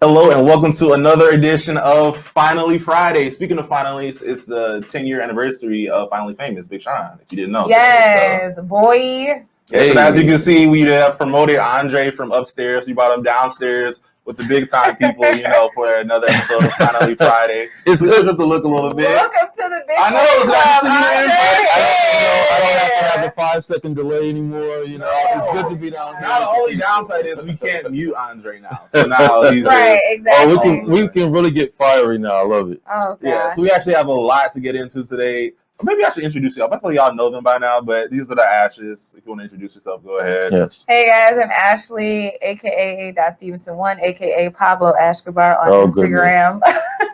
Hello and welcome to another edition of Finally Friday. Speaking of finalies, it's the 10-year anniversary of Finally Famous, Big Sean, if you didn't know. Yes, today, so. Boy. Yeah, hey. So as you can see, we have promoted Andre from upstairs. We brought him downstairs with the big time people, for another episode of Finally Friday. It's good to look a little bit. Welcome to the big I know, it's nice to see I don't have to have a 5-second delay anymore. It's good to be down here. Now the only downside is we can't mute Andre now. So now he's exactly. Oh, we can really get fiery now. I love it. Oh, gosh. Yeah, so we actually have a lot to get into today. Maybe I should introduce y'all. I feel like y'all know them by now, but these are the Ashes. If you want to introduce yourself, go ahead. Yes. Hey guys, I'm Ashley, aka Stevenson1, aka Pablo Escobar on Instagram.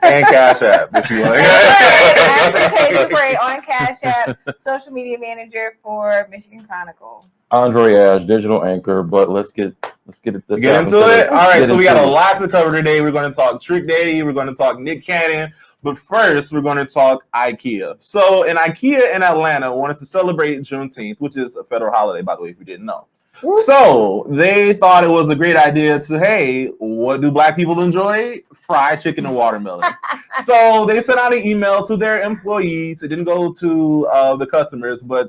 And Cash App, if you want. Ashley K. on Cash App, social media manager for Michigan Chronicle. Andre Ash, digital anchor, but let's get into it. All right, so we got a lot to cover today. We're going to talk Trick Daddy. We're going to talk Nick Cannon. But first, we're going to talk IKEA. So, an IKEA in Atlanta wanted to celebrate Juneteenth, which is a federal holiday, by the way, if you didn't know. So, they thought it was a great idea to, hey, what do Black people enjoy? Fried chicken and watermelon. So, they sent out an email to their employees. It didn't go to the customers, but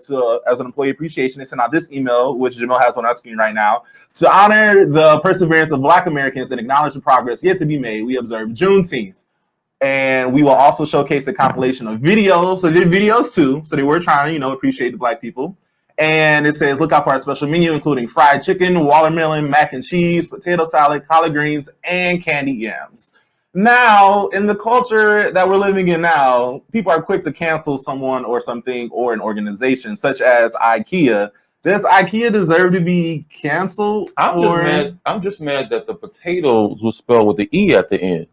as an employee appreciation, they sent out this email, which Jamel has on our screen right now. To honor the perseverance of Black Americans and acknowledge the progress yet to be made, we observe Juneteenth. And we will also showcase a compilation of videos. So they did videos too. So they were trying to, appreciate the Black people. And it says, look out for our special menu, including fried chicken, watermelon, mac and cheese, potato salad, collard greens, and candied yams. Now, in the culture that we're living in now, people are quick to cancel someone or something or an organization, such as IKEA. Does IKEA deserve to be canceled? I'm just mad that the potatoes was spelled with the E at the end.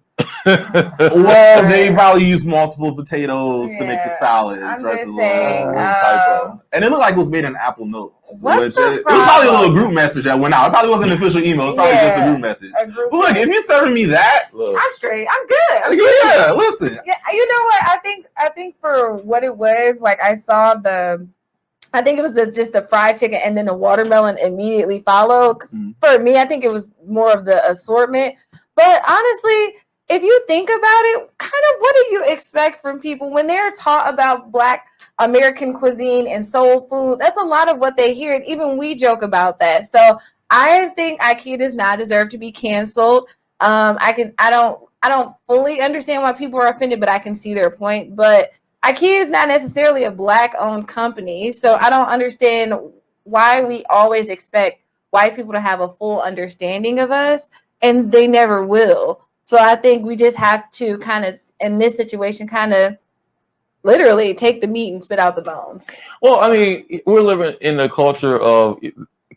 Well, they probably use multiple potatoes to make the salads. Typo. And it looked like it was made in Apple Notes. It was probably a little group message that went out. It probably wasn't an official email. It's probably just a group message. But look, if you're serving me that, I'm straight. I'm good. Yeah, listen. Yeah, you know what? I think for what it was, like I saw I think it was just the fried chicken and then the watermelon immediately followed. For me, I think it was more of the assortment. But honestly, if you think about it, kind of what do you expect from people when they're taught about Black American cuisine and soul food? That's a lot of what they hear. And even we joke about that. So I think IKEA does not deserve to be canceled. I don't fully understand why people are offended, but I can see their point. But IKEA is not necessarily a Black-owned company. So I don't understand why we always expect white people to have a full understanding of us, and they never will. So I think we just have to kind of, in this situation, kind of literally take the meat and spit out the bones. Well, I mean, we're living in a culture of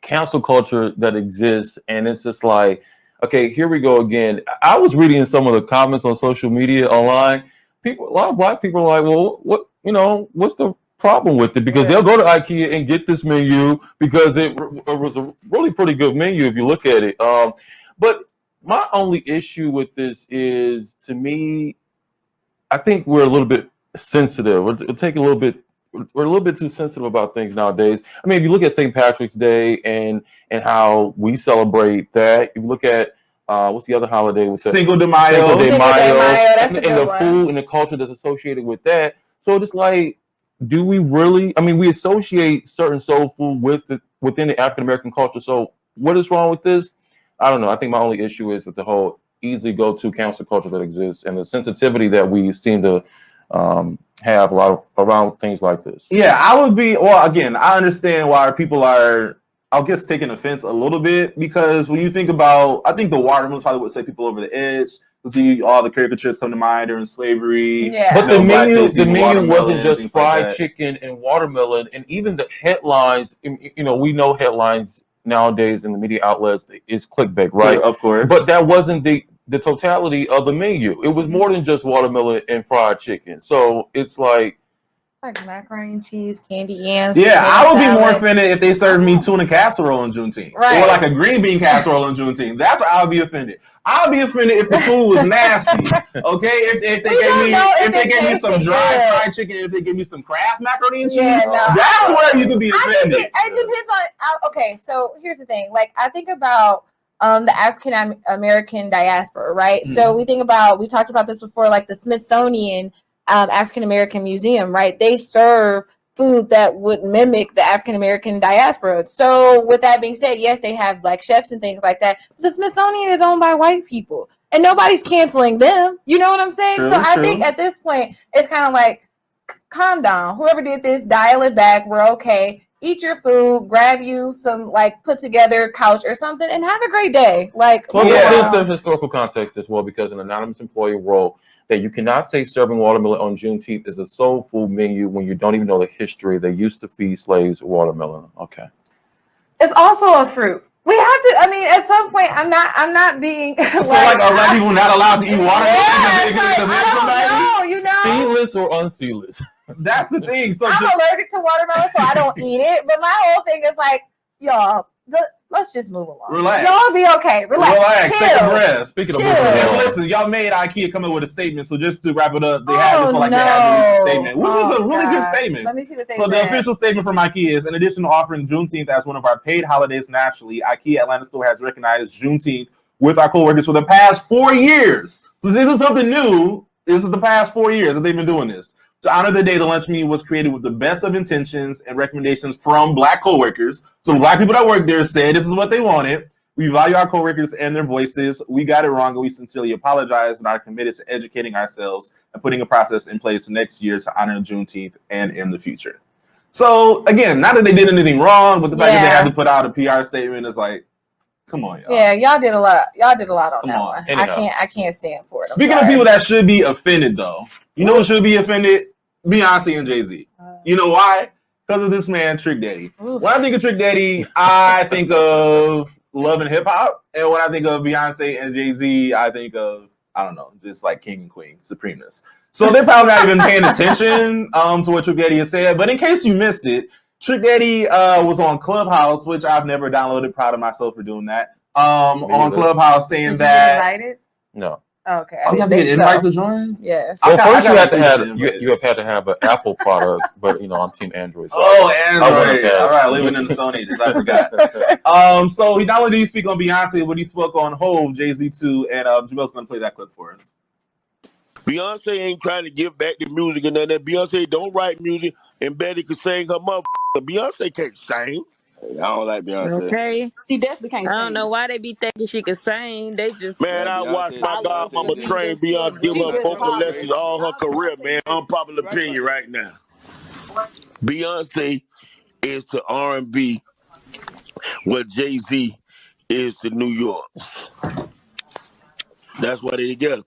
cancel culture that exists, and it's just like, okay, here we go again. I was reading some of the comments on social media online. A lot of Black people are like, well, what's the problem with it? Because they'll go to IKEA and get this menu because it was a really pretty good menu if you look at it. But my only issue with this is, to me, I think we're a little bit sensitive. We're a little bit too sensitive about things nowadays. I mean, if you look at St. Patrick's Day and how we celebrate that, if you look at what's the other holiday? Cinco de Mayo. That's and the food and the culture that's associated with that. So it's like, do we really? I mean, we associate certain soul food within the African American culture. So what is wrong with this? I don't know. I think my only issue is with the whole easily go-to cancel culture that exists and the sensitivity that we seem to have a lot around things like this. Yeah, again, I understand why people are, I guess, taking offense a little bit, because when you think about, I think the watermelon probably would say people over the edge. See, all the caricatures come to mind during slavery. Yeah. But the menu wasn't just fried chicken and watermelon, and even the headlines. We know headlines nowadays in the media outlets is clickbait, right? Yeah, of course. But that wasn't the totality of the menu. It was more than just watermelon and fried chicken. So it's like macaroni and cheese, candy yams. Yeah, I would be more offended if they served me tuna casserole on Juneteenth. Right. Or like a green bean casserole on Juneteenth. That's where I would be offended. I would be offended if the food was nasty. Okay? If they gave me some dry fried chicken, if they gave me some Kraft macaroni and cheese, that's where you could be offended. It depends on, okay, so here's the thing. Like, I think about the African American diaspora, right? Mm-hmm. So we talked about this before, like the Smithsonian African American Museum, right? They serve food that would mimic the African American diaspora. So with that being said, yes, they have Black chefs and things like that. The Smithsonian is owned by white people, and nobody's canceling them. You know what I'm saying? True, so I think at this point, it's kind of like, calm down. Whoever did this, dial it back. We're okay. Eat your food, grab you some like put together couch or something, and have a great day. Like, well, there's the historical context as well, because an anonymous employee wrote that you cannot say serving watermelon on Juneteenth is a soul food menu when you don't even know the history. They used to feed slaves watermelon. Okay. It's also a fruit. We have to. I mean, at some point, I'm not being. So like, are Black people not allowed to eat watermelon? I don't know. You know, seedless or unseedless? That's the thing. So I'm allergic to watermelon, so I don't eat it. But my whole thing is like, y'all, let's just move along. Relax. Y'all be okay. Relax. Chill. Take a breath. Speaking of and listen, y'all made IKEA come up with a statement. So just to wrap it up, they had to feel like they had to release a statement, which was a really good statement. Let me see what they said. So the official statement from IKEA is, in addition to offering Juneteenth as one of our paid holidays nationally, IKEA Atlanta store has recognized Juneteenth with our coworkers for the past 4 years. So this is something new. This is the past 4 years that they've been doing this. To honor the day, the lunch menu was created with the best of intentions and recommendations from Black coworkers. So the Black people that work there said this is what they wanted. We value our coworkers and their voices. We got it wrong, and we sincerely apologize and are committed to educating ourselves and putting a process in place next year to honor Juneteenth and in the future. So again, not that they did anything wrong, but the fact that they had to put out a PR statement is like, come on, y'all. Yeah, y'all did a lot. Y'all did a lot on that one. Anyhow. I can't stand for it. Speaking of people that should be offended, though, you know who should be offended? Beyonce and Jay-Z. You know why? Because of this man, Trick Daddy. When I think of Trick Daddy, I think of Love and Hip Hop. And when I think of Beyonce and Jay-Z, I think of, I don't know, just like King and Queen, Supremeness. So they're probably not even paying attention to what Trick Daddy has said. But in case you missed it, Trick Daddy was on Clubhouse, which I've never downloaded. Proud of myself for doing that. On Clubhouse saying that. Did you get invited? No. Okay. Oh, you have to get invite to join? Yes. Well, first you have to have an Apple product, but I'm Team Android. So Android. All right, living in the Stone Ages. I forgot. So he not only did he speak on Beyonce, but he spoke on Hove, Jay-Z too, and Jamel's gonna play that clip for us. Beyonce ain't trying to give back the music and none of that. Beyonce don't write music, and Betty can sing her mother. Beyonce can't sing. I don't like Beyonce. Okay. She definitely can't sing. I don't know why they be thinking she can sing. They just Man, I watched my godmama train Beyonce give her vocal lessons all her career, man. Unpopular opinion right now. Beyonce is to R&B what Jay-Z is to New York. That's why they together.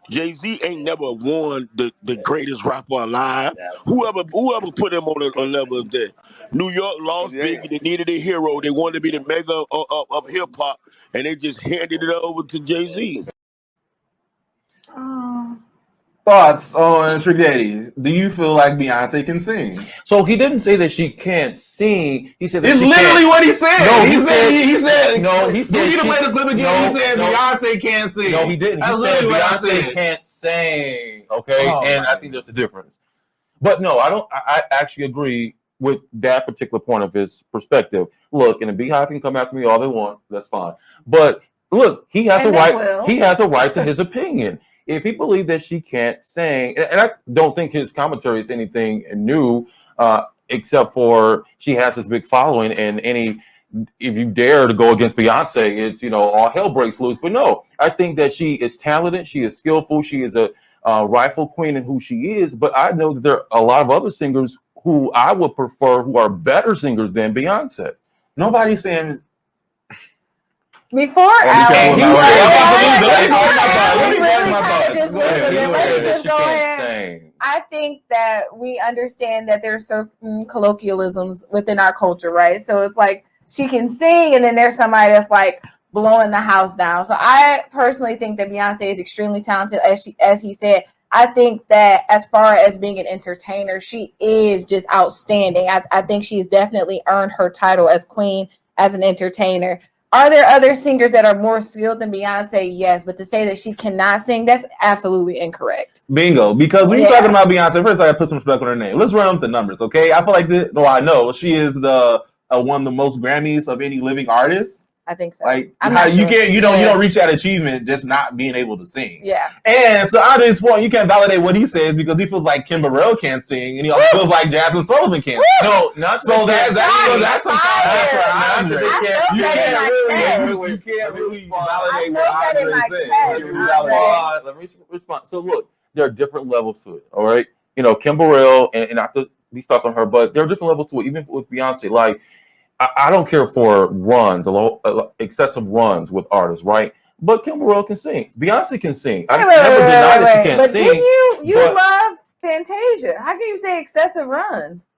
Jay-Z ain't never won the greatest rapper alive. Whoever put him on a level of that. New York lost Biggie. They needed a hero. They wanted to be the mega of hip-hop, and they just handed it over to Jay-Z. Thoughts on Trick Daddy? Do you feel like Beyonce can sing? So he didn't say that she can't sing. He said that it's literally what he said. No, he said. No, he said. You need to play the clip again. He said Beyonce can't sing. No, he didn't. He said Beyonce can't sing. Okay, I think there's a difference. But no, I don't. I actually agree with that particular point of his perspective. Look, and the Beehive can come after me all they want. That's fine. But look, he has a right. He has a right to his opinion. If he believes that she can't sing, and I don't think his commentary is anything new, except for she has this big following, and if you dare to go against Beyonce, it's all hell breaks loose. But no, I think that she is talented, she is skillful, she is a rightful queen in who she is. But I know that there are a lot of other singers who I would prefer, who are better singers than Beyonce. Nobody's saying. Before I think that we understand that there's certain colloquialisms within our culture, right? So it's like she can sing, and then there's somebody that's like blowing the house down. So I personally think that Beyonce is extremely talented, as he said. I think that as far as being an entertainer, she is just outstanding. I think she's definitely earned her title as queen, as an entertainer. Are there other singers that are more skilled than Beyonce? Yes, but to say that she cannot sing, that's absolutely incorrect. Bingo. Because when you're talking about Beyonce, first I gotta put some respect on her name. Let's run up the numbers, okay? I feel like I know she is the one of the most Grammys of any living artist. I think so. Like I'm how not you sure. can't, you don't reach that achievement just not being able to sing. Yeah. And so at this point, you can't validate what he says because he feels like Kim Burrell can't sing, and he also feels like Jasmine Sullivan can't sing. No, not So that's some fire. for Andre. I felt that in my chest. You can't really I validate felt what that in Andre my said. chest. Let me respond. So look, there are different levels to it. All right, Kim Burrell, and not to be stuck on her, but there are different levels to it. Even with Beyonce, like I don't care for runs, excessive runs with artists, right? But Kim Burrell can sing. Beyonce can sing. I never deny that she can't sing. But didn't you love Fantasia? How can you say excessive runs?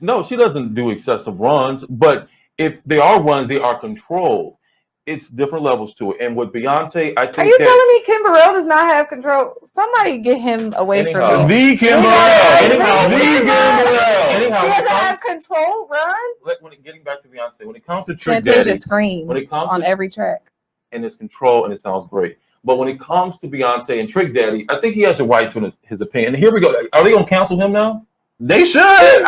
No, she doesn't do excessive runs, but if they are runs, they are controlled. It's different levels to it. And with Beyonce, I think Are you telling me Kim Burrell does not have control? Somebody get him away from me. The Kim Burrell. She doesn't have control runs? Getting back to Beyonce, when it comes to Trick Fantasia Daddy, screams on every track. And it's control and it sounds great. But when it comes to Beyonce and Trick Daddy, I think he has a right to his opinion. And here we go. Are they going to cancel him now? They should.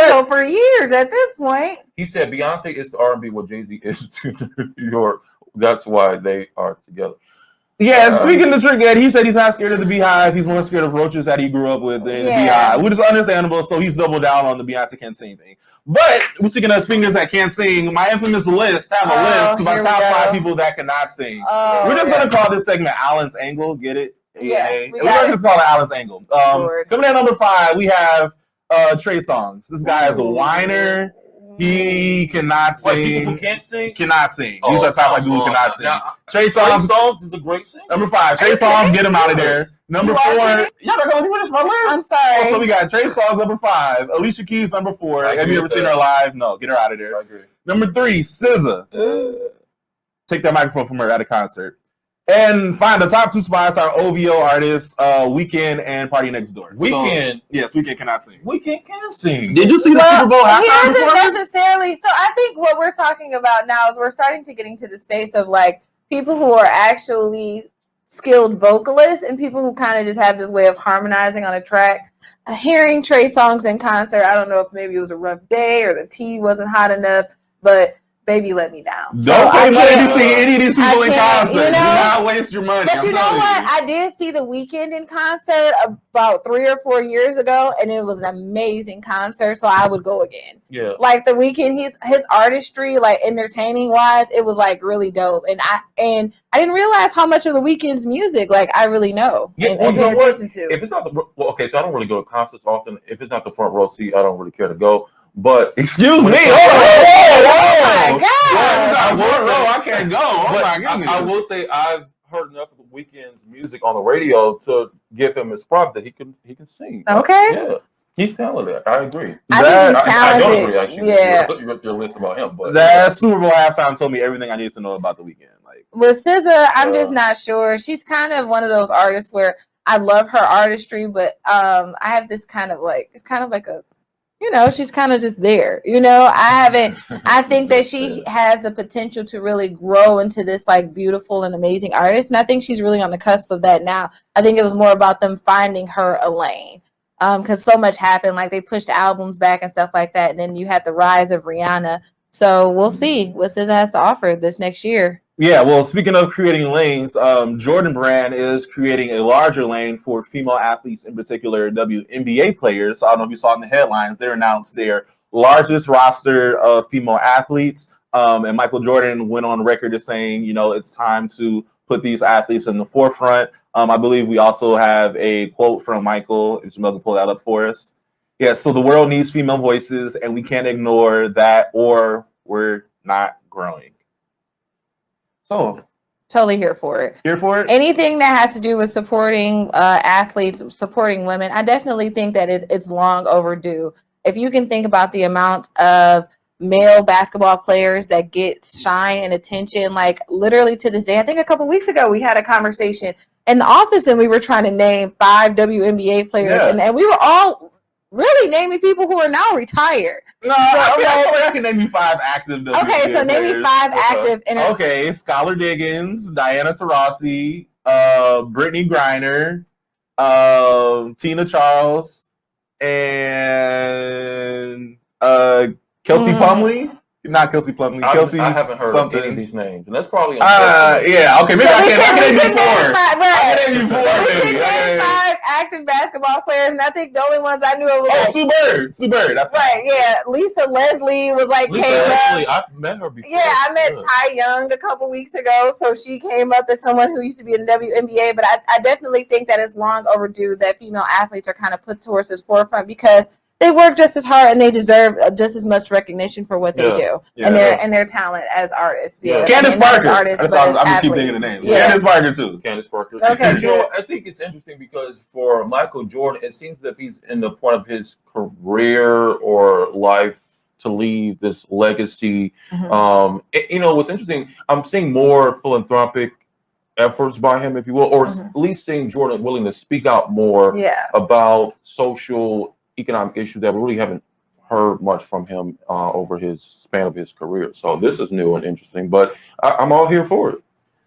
So for years at this point. He said Beyonce is to R&B what Jay-Z is to New York. That's why they are together. Yeah, speaking of Trick Daddy, he said he's not scared of the Beehive. He's more scared of roaches that he grew up with in the Beehive, which is understandable. So he's doubled down on the Beyonce can't sing thing. But speaking of singers that can't sing, my infamous list, I have a list of my top 5 people that cannot sing. We're just going to call this segment Alan's Angle. Get it? Yeah. We're going to call it Alan's Angle. Coming in at number 5, we have Trey Songz. This guy is a whiner. He cannot sing. People who can't sing? Cannot sing. These are top 5 people who cannot sing. Trey Songz is a great singer. Number 5, Trey Songz, get him out of there. Number 4, y'all not gonna finish my list? I'm sorry. So we got Trey Songz, number 5. Alicia Keys, number 4. Have you ever seen her live? No, get her out of there. I agree. Number 3, SZA. Take that microphone from her at a concert. And fine, the top 2 spots are OVO artists, Weeknd and Party Next Door. Weeknd? Yes, Weeknd cannot sing. Weeknd can sing. Did you see the Super Bowl halftime performance? He doesn't necessarily. So I think what we're talking about now is we're starting to get into the space of like people who are actually skilled vocalists and people who kind of just have this way of harmonizing on a track. Hearing Trey Songz in concert, I don't know if maybe it was a rough day or the tea wasn't hot enough, but baby let me down. Don't pay money to see any of these people in concert. Do not waste your money. But you know what? I did see The Weeknd in concert about 3 or 4 years ago, and it was an amazing concert. So I would go again. Yeah. Like The Weeknd, his artistry, like entertaining wise, it was like really dope. And I didn't realize how much of The Weeknd's music like I really know. Yeah, and you know what? To. If it's not okay, so I don't really go to concerts often. If it's not the front row seat, I don't really care to go. But excuse me, oh my God! I can't go. Oh my goodness! I will say I've heard enough of The Weeknd's music on the radio to give him his props that he can sing. Okay. Yeah, he's talented. I agree. I think he's talented. I don't agree, actually. Yeah. You got your list about him, but that Super Bowl halftime told me everything I need to know about The Weeknd. Like with SZA, I'm just not sure. She's kind of one of those artists where I love her artistry, but I have this kind of like it's kind of like a. She's kind of just there. I think that she has the potential to really grow into this like beautiful and amazing artist. And I think she's really on the cusp of that now. I think it was more about them finding her a lane. Because so much happened. Like they pushed albums back and stuff like that. And then you had the rise of Rihanna. So we'll see what SZA has to offer this next year. Yeah, well, speaking of creating lanes, Jordan Brand is creating a larger lane for female athletes, in particular WNBA players. So I don't know if you saw in the headlines, they announced their largest roster of female athletes. And Michael Jordan went on record as saying, it's time to put these athletes in the forefront. I believe we also have a quote from Michael, if Jamel can pull that up for us. Yeah, so the world needs female voices, and we can't ignore that, or we're not growing. So totally here for it. Here for it? Anything that has to do with supporting athletes, supporting women, I definitely think that it's long overdue. If you can think about the amount of male basketball players that get shine and attention, like literally to this day, I think a couple weeks ago we had a conversation in the office and we were trying to name 5 WNBA players, and we were all really naming people who are now retired. No, I can name you 5 active WNBA Okay, so name me 5 active. Okay, Skylar Diggins, Diana Taurasi, Brittany Griner, Tina Charles, and Kelsey Plumlee. Not Kelsey Plumlee. I Kelsey haven't heard something. of any of these names, and that's probably Yeah. Okay. Maybe I can name you four. I can name you four. We Maybe. can name 5 active basketball players, and I think the only ones I knew of was Sue Bird. Sue Bird. That's right. Yeah, Lisa Leslie was like Lisa came Leslie, up. I've met her before. Yeah, I met Ty Young a couple weeks ago, so she came up as someone who used to be in the WNBA. But I definitely think that it's long overdue that female athletes are kind of put towards this forefront because they work just as hard and they deserve just as much recognition for what they do and their talent as artists. Yeah, Candace Parker. Artists, I'm just keep thinking of names. Yeah. Candace Parker too. Candace Parker. Okay, you know, I think it's interesting because for Michael Jordan, it seems that he's in the point of his career or life to leave this legacy. You know, what's interesting, I'm seeing more philanthropic efforts by him, if you will, or at least seeing Jordan willing to speak out more about social economic issues that we really haven't heard much from him over his span of his career. So this is new and interesting, but I'm all here for it.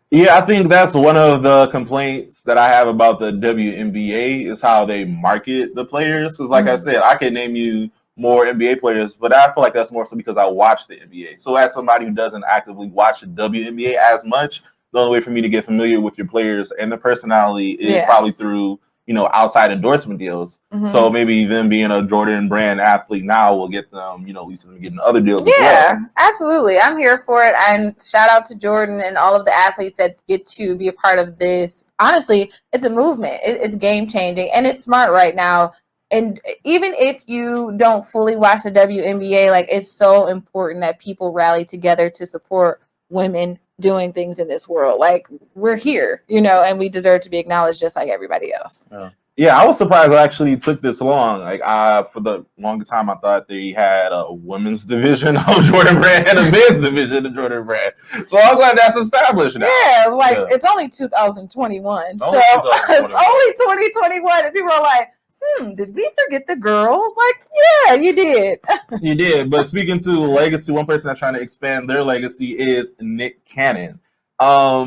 Yeah, I think that's one of the complaints that I have about the WNBA is how they market the players. Because like I said, I can name you more NBA players, but I feel like that's more so because I watch the NBA. So as somebody who doesn't actively watch the WNBA as much, the only way for me to get familiar with your players and their personality is probably through, you know, outside endorsement deals. So maybe them being a Jordan brand athlete now will get them, you know, at least them getting other deals as well. Absolutely. I'm here for it. And shout out to Jordan and all of the athletes that get to be a part of this. Honestly, it's a movement. It's game changing and it's smart right now. And even if you don't fully watch the WNBA, like it's so important that people rally together to support women doing things in this world. Like we're here, you know, and we deserve to be acknowledged just like everybody else. Yeah, I was surprised it actually took this long. Like for the longest time, I thought they had a women's division of Jordan Brand and a men's division of Jordan Brand. So I'm glad that's established now. Yeah, it's like it's only 2021, it's only 2021, and people are like, did we forget the girls? Like, yeah, you did. You did. But speaking to legacy, one person that's trying to expand their legacy is Nick Cannon. I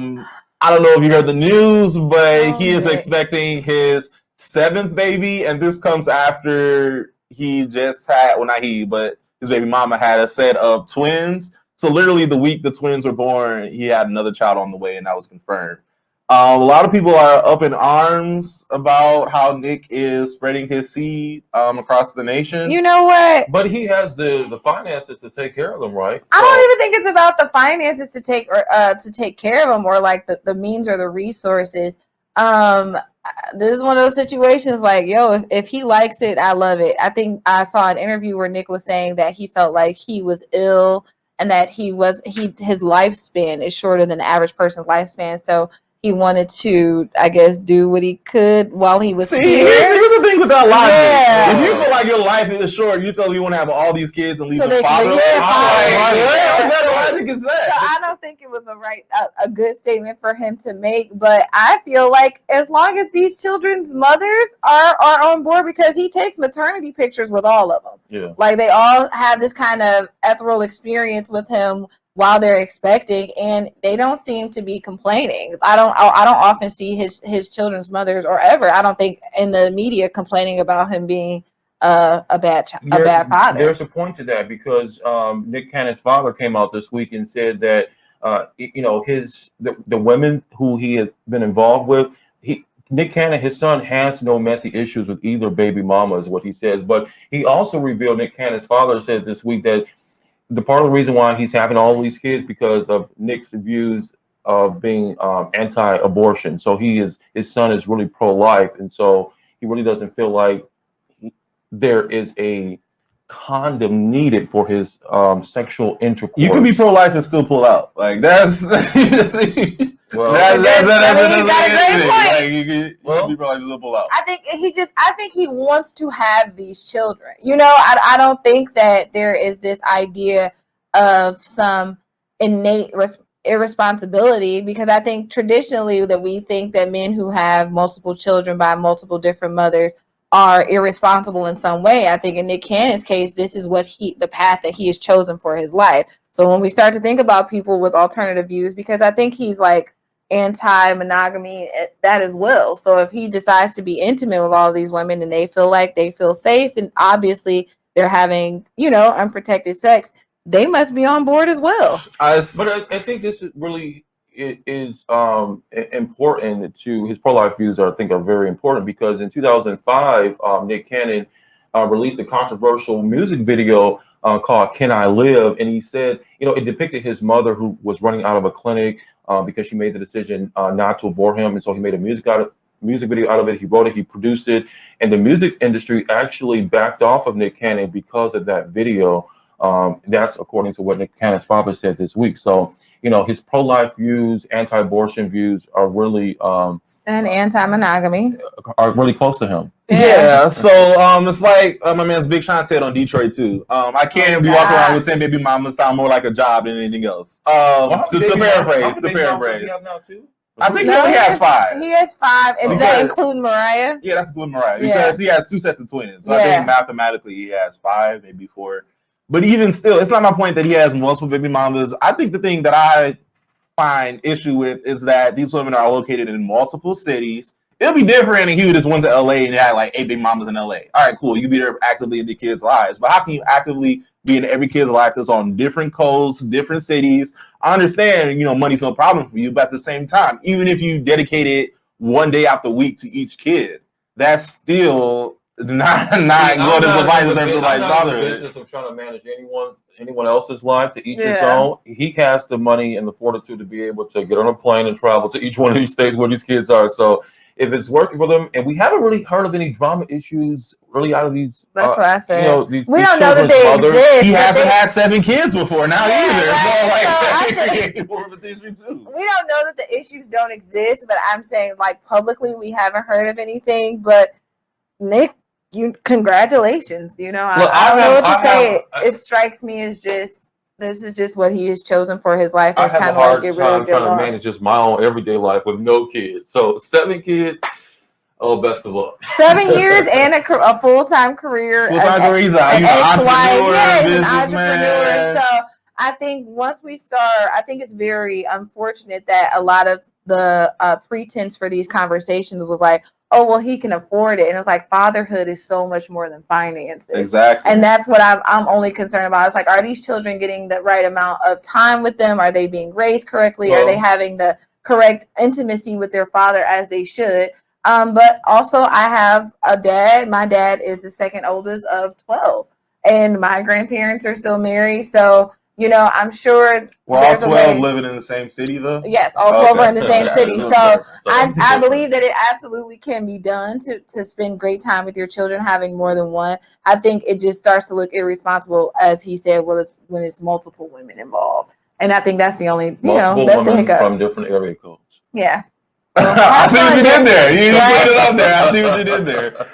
don't know if you heard the news, but he is expecting his 7th baby, and this comes after he just had, well, not he, but his baby mama had a set of twins. So literally the week the twins were born, he had another child on the way, and that was confirmed. A lot of people are up in arms about how Nick is spreading his seed across the nation. You know what? But he has the finances to take care of them, right? I don't even think it's about the finances to take care of them or like the means or the resources. This is one of those situations like, yo, if he likes it, I love it. I think I saw an interview where Nick was saying that he felt like he was ill and that his lifespan is shorter than the average person's lifespan. So he wanted to, I guess, do what he could while he was here. Here's the thing with that logic. If you feel like your life is short, you tell me you want to have all these kids and leave the father. What kind of logic is that? So I don't think it was a good statement for him to make, but I feel like as long as these children's mothers are on board, because he takes maternity pictures with all of them. Yeah. Like they all have this kind of ethereal experience with him while they're expecting, and they don't seem to be complaining. I don't often see his children's mothers or ever, I don't think, in the media complaining about him being a bad father. There's a point to that because Nick Cannon's father came out this week and said that you know the women who he has been involved with, Nick Cannon, his son, has no messy issues with either baby mama, is what he says. But he also revealed, Nick Cannon's father said this week, that the part of the reason why he's having all these kids because of Nick's views of being anti-abortion. So his son is really pro-life, and so he really doesn't feel like there is a condom needed for his sexual intercourse. You can be pro-life and still pull out. Like that's Well, that's you can be pro-life and still pull out. I think he wants to have these children. You know, I don't think that there is this idea of some innate irresponsibility, because I think traditionally that we think that men who have multiple children by multiple different mothers are irresponsible in some way. I think in Nick Cannon's case, this is the path that he has chosen for his life. So when we start to think about people with alternative views, because I think he's like anti-monogamy, that as well. So if he decides to be intimate with all of these women and they feel like they feel safe, and obviously they're having, you know, unprotected sex, they must be on board as well. But I think this is really important to his pro-life views. I think are very important because in 2005, Nick Cannon released a controversial music video called "Can I Live?" and he said, it depicted his mother who was running out of a clinic because she made the decision not to abort him, and so he made a music video out of it. He wrote it, he produced it, and the music industry actually backed off of Nick Cannon because of that video. That's according to what Nick Cannon's father said this week. So, his pro-life views, anti-abortion views are really and anti-monogamy are really close to him. Yeah, so it's like my man's Big Sean said on Detroit too. I can't be walking around with 10 baby mamas sound more like a job than anything else. To paraphrase. I think he only has 5. He has 5. Is that including Mariah? Yeah, that's including Mariah because he has 2 sets of twins. So I think mathematically he has 5, maybe 4. But even still, it's not my point that he has multiple baby mamas. I think the thing that I find issue with is that these women are located in multiple cities. It'll be different if he just went to LA and had like 8 big mamas in LA. All right, cool. You can be there actively in the kids' lives. But how can you actively be in every kid's life that's on different coasts, different cities? I understand, money's no problem for you, but at the same time, even if you dedicated 1 day out the week to each kid, that's still not good as a life in terms of like fatherhood. The business of trying to manage anyone else's life, to each his own. He has the money and the fortitude to be able to get on a plane and travel to each one of these states where these kids are. So if it's working for them, and we haven't really heard of any drama issues really out of these. That's what I said. We don't know that they exist. He hasn't had 7 kids before now either. Right. We don't know that the issues don't exist, but I'm saying like publicly we haven't heard of anything. But Nick, congratulations. I don't know what to say. It strikes me as just this is just what he has chosen for his life. It's kind of hard time trying to manage just my own everyday life with no kids. So 7 kids. Oh, best of luck. 7 years and a full-time career. Full-time career. He's an entrepreneur. So I think once we start, I think it's very unfortunate that a lot of the pretense for these conversations was like, oh, well, he can afford it. And it's like fatherhood is so much more than finances. Exactly. And that's what I'm only concerned about. It's like, are these children getting the right amount of time with them? Are they being raised correctly? Are they having the correct intimacy with their father as they should? But also I have a dad. My dad is the second oldest of 12. And my grandparents are still married. So, I'm sure we're all 12 living in the same city, though. Yes, all 12 are in the same city. So I believe that it absolutely can be done to spend great time with your children, having more than one. I think it just starts to look irresponsible, as he said, when it's multiple women involved. And I think that's the only, that's the hiccup. From different area codes. Yeah. I see what you did there. You put it up there. I see what you did there.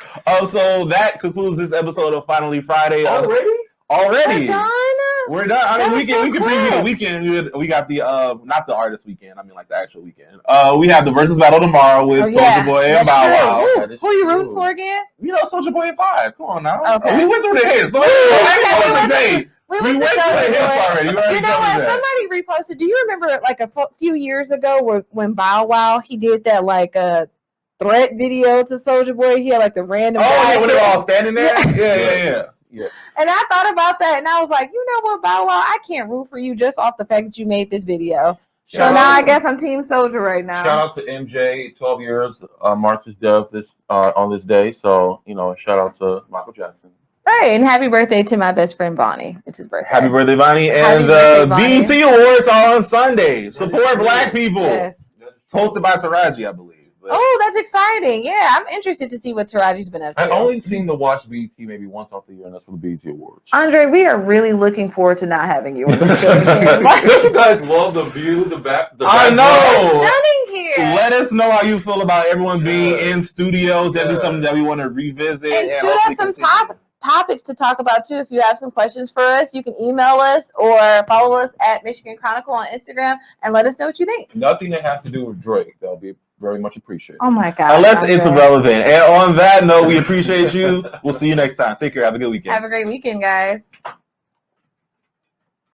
So that concludes this episode of Finally Friday. Already. We're done. I mean, we can preview the weekend. We got the not the artist weekend. I mean, like the actual weekend. We have the versus battle tomorrow with Soulja Boy and Bow Wow. Who are you rooting for again? Soulja Boy and 5. Come on now. Okay. We went through the hits. We went through the hits already. You know what? Somebody reposted. Do you remember like a few years ago when Bow Wow he did that like threat video to Soulja Boy? He had like the random. When they were all standing there. Yeah. And I thought about that, and I was like, you know what, Bow Wow, I can't root for you just off the fact that you made this video. So now I guess I'm Team Soulja right now. Shout out to MJ, 12 years, marked his death on this day. So, shout out to Michael Jackson. Hey, and happy birthday to my best friend Bonnie. It's his birthday. Happy birthday, Bonnie. And the BET Awards are on Sunday. Support Black people. Yes. It's hosted by Taraji, I believe. Oh, that's exciting. Yeah, I'm interested to see what Taraji's been up to. I only seem to watch BET maybe once off the year, and that's for the BET Awards. Andre, we are really looking forward to not having you on the show again. Don't you guys love the view, the back? I know. It's stunning here. Let us know how you feel about everyone being in studios. That'd be something that we want to revisit. And shoot us some topics to talk about too. If you have some questions for us, you can email us or follow us at Michigan Chronicle on Instagram and let us know what you think. Nothing that has to do with Drake. That'll be very much appreciated. Oh my God. Unless it's irrelevant. And on that note, we appreciate you. We'll see you next time. Take care. Have a good weekend. Have a great weekend, guys.